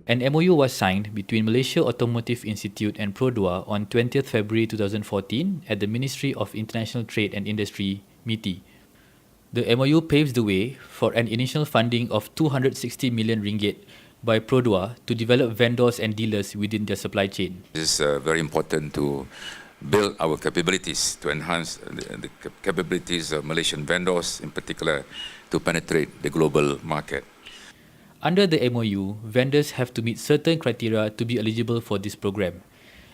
An MOU was signed between Malaysia Automotive Institute and Perodua on 20th February 2014 at the Ministry of International Trade and Industry, MITI. The MOU paves the way for an initial funding of 260 million ringgit by Perodua to develop vendors and dealers within their supply chain. It is very important to build our capabilities, to enhance the capabilities of Malaysian vendors, in particular, to penetrate the global market. Under the MOU, vendors have to meet certain criteria to be eligible for this program.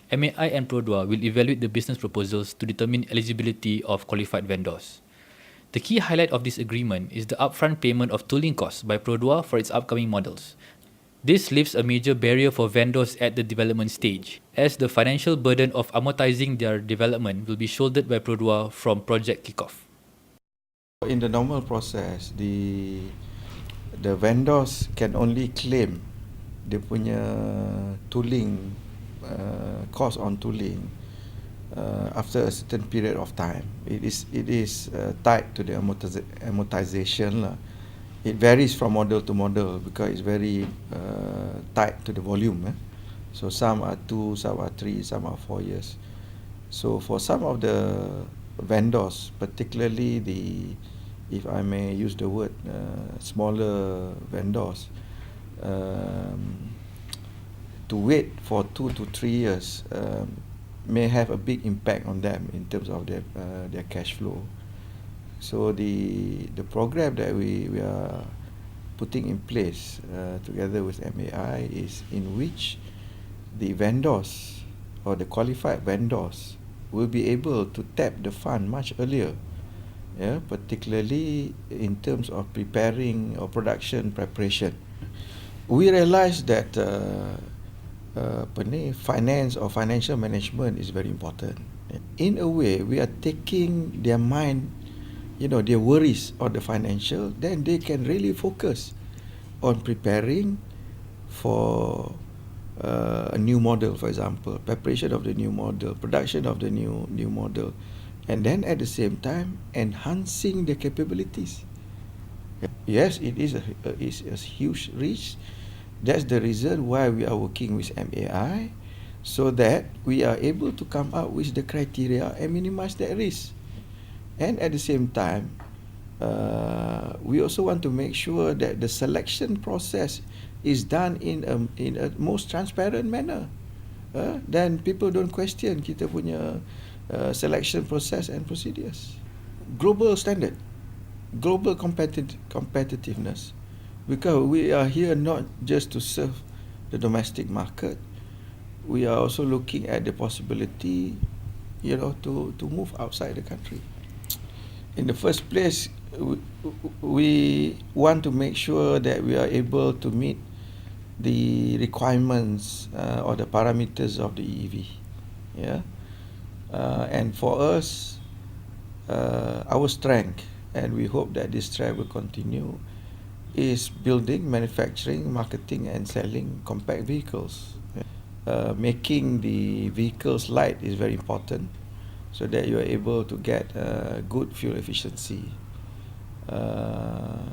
MAI and Perodua will evaluate the business proposals to determine eligibility of qualified vendors. The key highlight of this agreement is the upfront payment of tooling costs by Perodua for its upcoming models. This lifts a major barrier for vendors at the development stage, as the financial burden of amortizing their development will be shouldered by Perodua from project kickoff. In the normal process, the vendors can only claim dia punya tooling, cost on tooling after a certain period of time. It is tied to the amortization lah. It varies from model to model because it's very tied to the volume. So some are 2, some are 3, some are 4 years. So for some of the vendors, particularly if I may use the word, smaller vendors, to wait for 2 to 3 years may have a big impact on them in terms of their cash flow. So the program that we are putting in place together with MAI is in which the vendors or the qualified vendors will be able to tap the fund much earlier. Particularly in terms of preparing or production preparation. We realize that finance or financial management is very important. In a way, we are taking their mind, their worries on the financial, then they can really focus on preparing for a new model, for example, preparation of the new model, production of the new model, and then at the same time enhancing the capabilities. Yes, it is a huge reach. That's the reason why we are working with MAI, so that we are able to come up with the criteria and minimize that risk. And at the same time, we also want to make sure that the selection process is done in a most transparent manner. Then people don't question kita punya selection process and procedures. Global standard, global competitiveness, because we are here not just to serve the domestic market, we are also looking at the possibility, to move outside the country. In the first place, we want to make sure that we are able to meet the requirements or the parameters of the EV. And for us, our strength, and we hope that this strength will continue, is building, manufacturing, marketing and selling compact vehicles. Making the vehicles light is very important, so that you are able to get good fuel efficiency.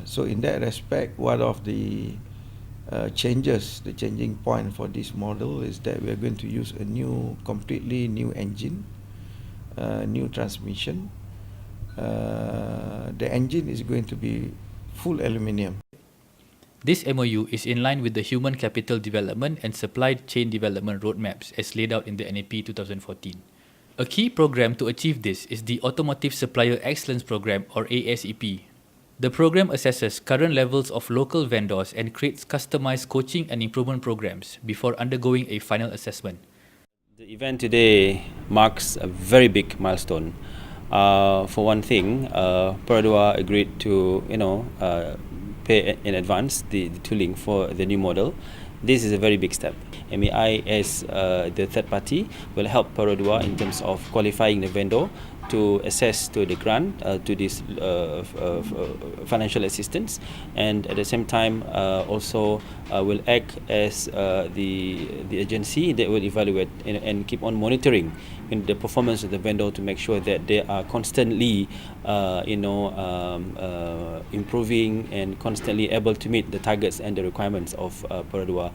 So in that respect, one of the changing point for this model is that we are going to use a completely new engine, new transmission. The engine is going to be full aluminium. This MOU is in line with the Human Capital Development and Supply Chain Development roadmaps as laid out in the NAP 2014. A key program to achieve this is the Automotive Supplier Excellence Program, or ASEP. The program assesses current levels of local vendors and creates customized coaching and improvement programs before undergoing a final assessment. The event today marks a very big milestone. For one thing, Perodua agreed to pay in advance the tooling for the new model. This is a very big step. MAI, as the third party, will help Perodua in terms of qualifying the vendor to access to the grant, to this financial assistance, and at the same time also will act as the agency that will evaluate and keep on monitoring in the performance of the vendor to make sure that they are constantly improving and constantly able to meet the targets and the requirements of Perodua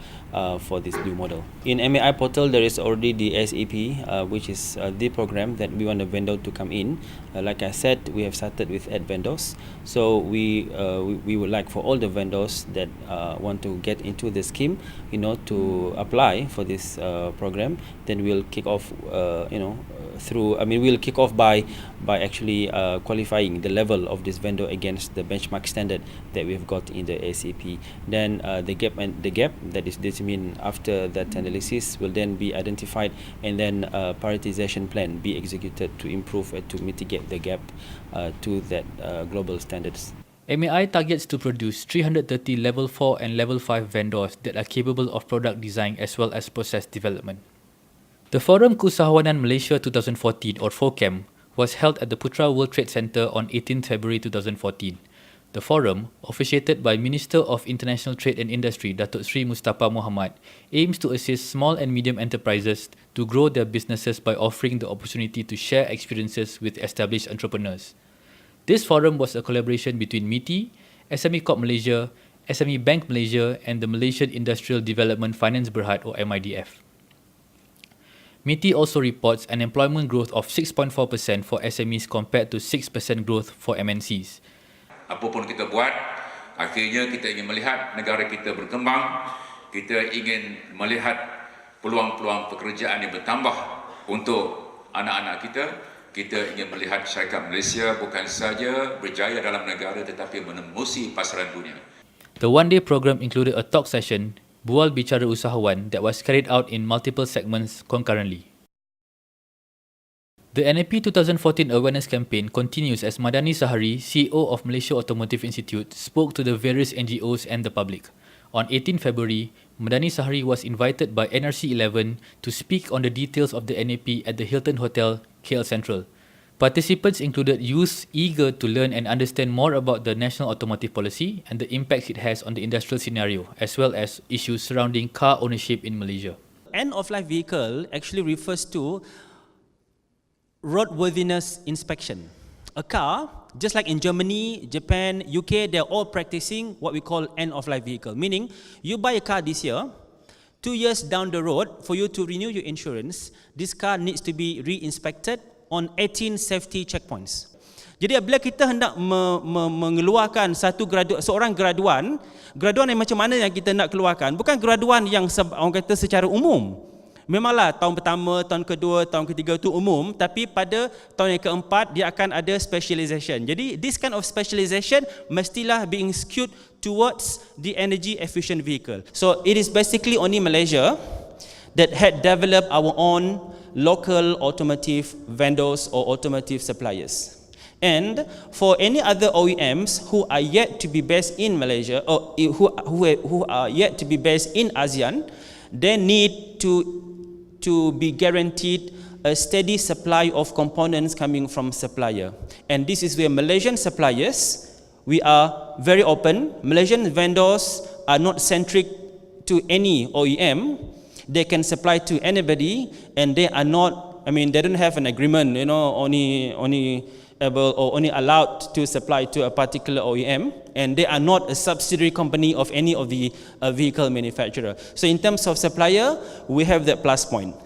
for this new model. In MAI portal, there is already the SAP, which is the program that we want the vendor to come in. Like I said, we have started with vendors, so we would like for all the vendors that want to get into the scheme, to apply for this program. Then we'll kick off, we'll kick off by actually qualifying the level of this vendor against the benchmark standard that we've got in the SAP. Then the gap that is determined after that analysis will then be identified, and then a prioritization plan be executed to improve and to mitigate the gap to that global standards. MAI targets to produce 330 Level 4 and Level 5 vendors that are capable of product design as well as process development. The Forum Keusahawanan Malaysia 2014 or FOCAM was held at the Putra World Trade Center on 18 February 2014. The forum, officiated by Minister of International Trade and Industry Datuk Sri Mustafa Muhammad, aims to assist small and medium enterprises to grow their businesses by offering the opportunity to share experiences with established entrepreneurs. This forum was a collaboration between MITI, SME Corp Malaysia, SME Bank Malaysia and the Malaysian Industrial Development Finance Berhad or MIDF. MITI also reports an employment growth of 6.4% for SMEs compared to 6% growth for MNCs. Apa pun kita buat, akhirnya kita ingin melihat negara kita berkembang, kita ingin melihat peluang-peluang pekerjaan yang bertambah untuk anak-anak kita. Kita ingin melihat syarikat Malaysia bukan saja berjaya dalam negara tetapi menembusi pasaran dunia. The one-day program included a talk session, Bual Bicara Usahawan, that was carried out in multiple segments concurrently. The NAP 2014 awareness campaign continues as Madani Sahari, CEO of Malaysia Automotive Institute, spoke to the various NGOs and the public. On 18 February, Madani Sahari was invited by NRC 11 to speak on the details of the NAP at the Hilton Hotel, KL Central. Participants included youths eager to learn and understand more about the national automotive policy and the impacts it has on the industrial scenario, as well as issues surrounding car ownership in Malaysia. End-of-life vehicle actually refers to roadworthiness inspection. A car, just like in Germany, Japan, UK, they're all practicing what we call end-of-life vehicle. Meaning, you buy a car this year, 2 years down the road, for you to renew your insurance, this car needs to be re-inspected on 18 safety checkpoints. Jadi bila kita hendak mengeluarkan seorang graduan yang macam mana yang kita nak keluarkan? Bukan graduan yang orang kata secara umum. Memanglah tahun pertama, tahun kedua, tahun ketiga itu umum, tapi pada tahun yang keempat dia akan ada specialization. Jadi this kind of specialization mestilah being skewed towards the energy efficient vehicle. So it is basically only Malaysia that had developed our own local automotive vendors or automotive suppliers. And for any other OEMs who are yet to be based in Malaysia or who are yet to be based in ASEAN, they need to be guaranteed a steady supply of components coming from supplier. And this is where Malaysian suppliers, we are very open. Malaysian vendors are not centric to any OEM. They can supply to anybody, and they are not, they don't have an agreement, only able or only allowed to supply to a particular OEM, and they are not a subsidiary company of any of the vehicle manufacturer. So in terms of supplier, we have that plus point.